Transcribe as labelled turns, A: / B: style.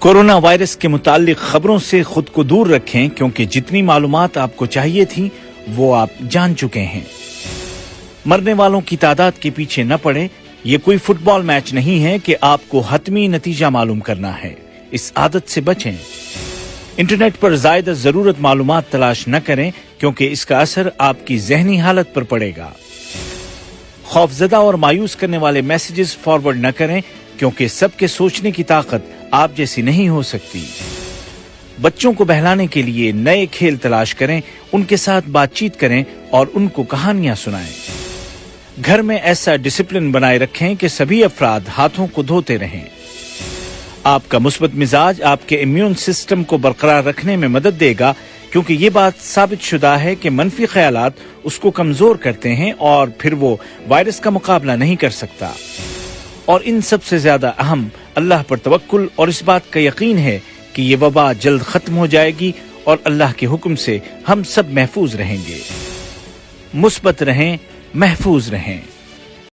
A: Corona virus के मुताल्लिक खबरों से खुद को दूर रखें क्योंकि जितनी मालूमात आपको चाहिए थी वो आप जान चुके हैं। मरने वालों की तादाद के पीछे न पड़े। ये कोई फुटबॉल मैच नहीं है कि आपको हतमी नतीजा मालूम करना है। इस आदत से बचें। इंटरनेट पर ज़ायदा ज़रूरत मालूमात तलाश न करें क्योंकि इसका असर आपकी ज़हनी हालत पर पड़ेगा। खौफजदा और मायूस करने वाले मैसेजेस फॉरवर्ड न करें क्योंकि सबके सोचने की ताकत आप जैसी नहीं हो सकती। बच्चों को बहलाने के लिए नए खेल तलाश करें, उनके साथ बातचीत करें और उनको कहानियां सुनाएं। घर में ऐसा डिसिप्लिन बनाए रखें कि सभी अफराद हाथों को धोते रहें। आपका मुस्बत मिजाज आपके इम्यून सिस्टम को बरकरार रखने में मदद देगा क्योंकि ये बात साबित शुदा है कि मनफी ख्यालात उसको कमजोर करते हैं और फिर वो वायरस का मुकाबला नहीं कर सकता। और इन सबसे ज्यादा अहम अल्लाह पर तवक्कुल और इस बात का यकीन है कि ये वबा जल्द खत्म हो जाएगी और अल्लाह के हुक्म से हम सब महफूज रहेंगे। मुस्बत रहें, महफूज रहें।